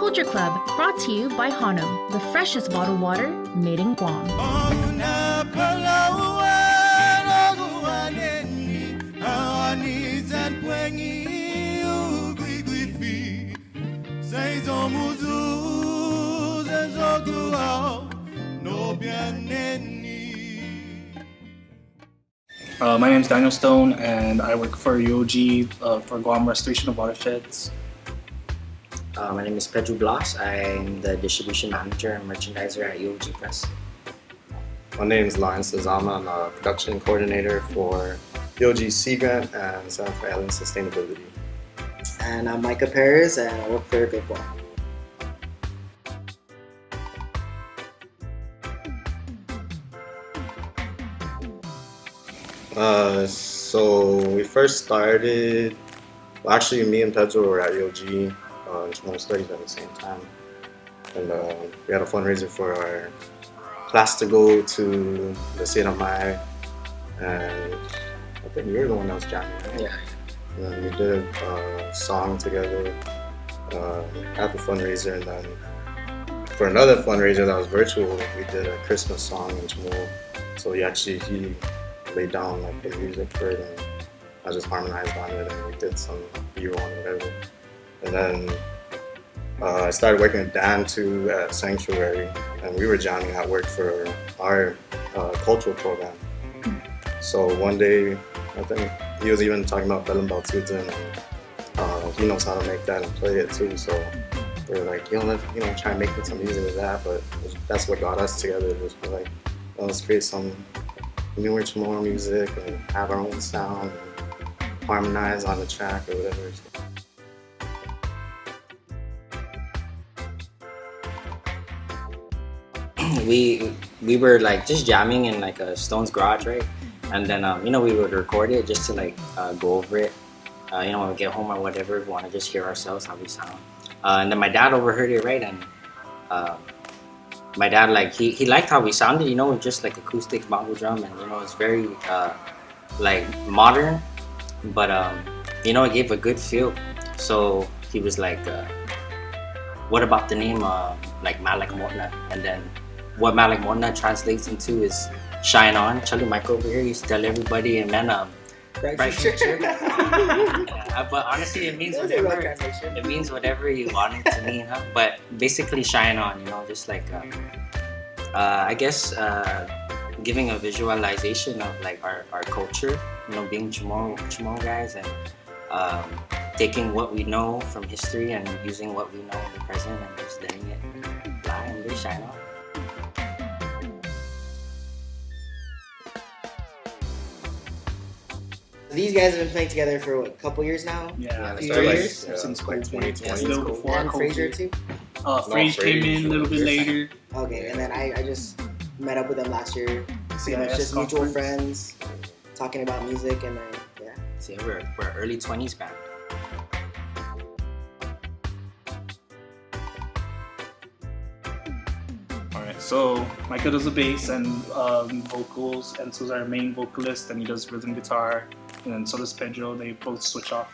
Culture Club, brought to you by Hanum, the freshest bottled water made in Guam. My name is Daniel Stone, and I work for UOG for Guam Restoration of Watersheds. My name is Pedro Blas. I'm the distribution manager and merchandiser at UOG Press. My name is Lawrence Lazama. I'm a production coordinator for UOG Sea Grant and Center for Island Sustainability. And I'm Micah Perez, and I work for Guam. So we first started, well, actually me and Pedro were at UOG CHamoru studies at the same time, and we had a fundraiser for our class to go to the Sierra Mai, and I think you were the one that was jamming, right? Yeah. And then we did a song together at the fundraiser, and then for another fundraiser that was virtual, we did a Christmas song in CHamoru. So he laid down like the music for it, and I just harmonized on it, and we did some B-roll and whatever. And then I started working with Dan too at Sanctuary, and we were jamming at work for our cultural program. So one day, I think he was even talking about Belem Baltutin, and he knows how to make that and play it too. So we were like, let's try and make some music with that. But that's what got us together. It was like, let's create some newer CHamoru music and have our own sound and harmonize on the track or whatever. We were like just jamming in like a Stone's garage, right? And then we would record it just to like go over it. When we get home or whatever, we want to just hear ourselves how we sound. And then my dad overheard it, right? And my dad, like, he liked how we sounded, with just like acoustic bongo drum, and it's very like modern, but it gave a good feel. So he was like, what about the name like Malak Morna? And then what Malak Morna translates into is shine on. Charlie Mike over here used to tell everybody, and then bright future. But honestly, it means whatever. It means whatever you want it to mean, huh? But basically, shine on. Just like I guess giving a visualization of like our culture. Being CHamoru guys, and taking what we know from history and using what we know in the present and just letting it fly and really shine on. These guys have been playing together for a couple years now? Yeah, a few years? Since like 2020. little before And COVID. Fraser too? Frage came in a little bit later. Okay, and then I just met up with them last year. Yeah, Just mutual friends, talking about music, and then, yeah. See, we're early 20s band. Alright, so Micah does the bass and vocals, and so's our main vocalist, and he does rhythm guitar, and then so does Pedro. They both switch off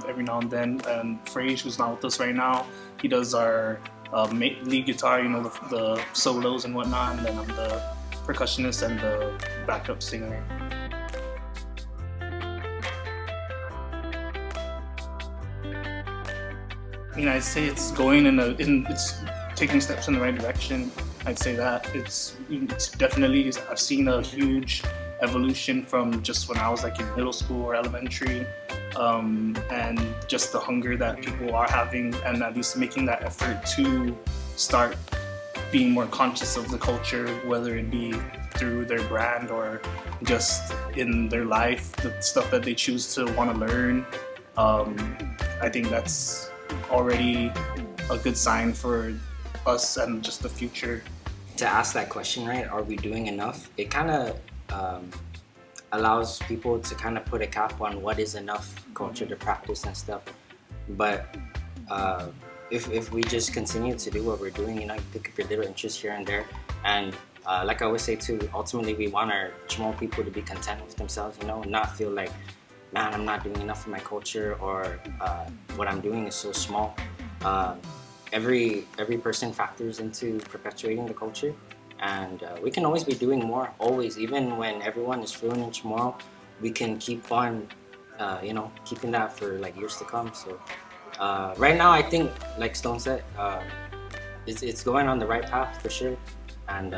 every now and then. And Frage, who's not with us right now, he does our lead guitar, the solos and whatnot, and then I'm the percussionist and the backup singer. I'd say it's going it's taking steps in the right direction. I'd say that it's definitely, I've seen a huge evolution from just when I was like in middle school or elementary, and just the hunger that people are having, and at least making that effort to start being more conscious of the culture, whether it be through their brand or just in their life, the stuff that they choose to want to learn. I think that's already a good sign for us and just the future. To ask that question, right, are we doing enough? It kind of allows people to kind of put a cap on what is enough culture to practice and stuff. But if we just continue to do what we're doing, pick up your little interest here and there, and like I always say too, ultimately we want our CHamoru people to be content with themselves, and not feel like, man, I'm not doing enough for my culture, or what I'm doing is so small. every person factors into perpetuating the culture, and we can always be doing more. Always, even when everyone is fluent in Chamorro, we can keep on, keeping that for like years to come. So right now, I think, like Stone said, it's going on the right path for sure. And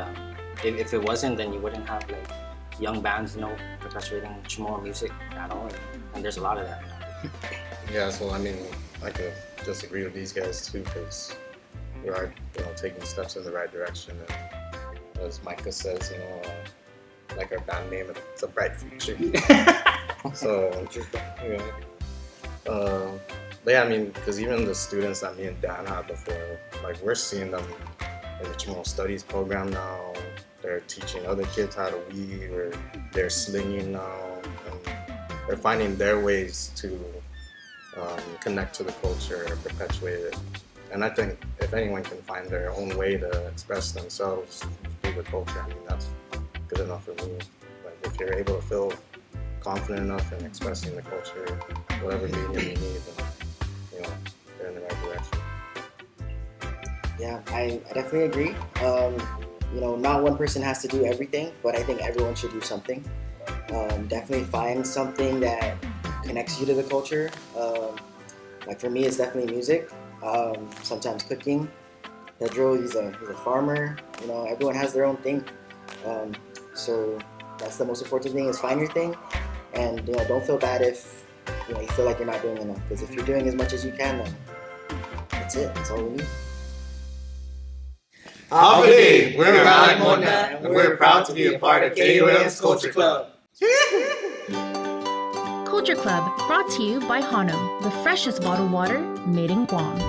if it wasn't, then you wouldn't have like young bands, perpetuating Chamorro music at all. And there's a lot of that. Yeah, so I mean, I could just agree with these guys too, because we are, taking steps in the right direction. And as Micah says, like our band name, it's a bright future. So, but yeah, I mean, because even the students that me and Dan had before, like we're seeing them in the Chamorro Studies program now. They're teaching other kids how to weave, or they're slinging now, and they're finding their ways to connect to the culture or perpetuate it. And I think if anyone can find their own way to express themselves through the culture, I mean, that's good enough for me. Like if you're able to feel confident enough in expressing the culture, whatever medium you need, then they're in the right direction. Yeah, I definitely agree. Not one person has to do everything, but I think everyone should do something. Definitely find something that connects you to the culture. Like for me, it's definitely music. Sometimes cooking. Pedro, he's a farmer. Everyone has their own thing. So that's the most important thing, is find your thing, and don't feel bad if you feel like you're not doing enough. Because if you're doing as much as you can, then that's it. That's all we need. Happy, we're Malik Mona, and we're proud to be a part of KUAM's Culture Club. Culture Club, brought to you by Hanum, the freshest bottled water made in Guam.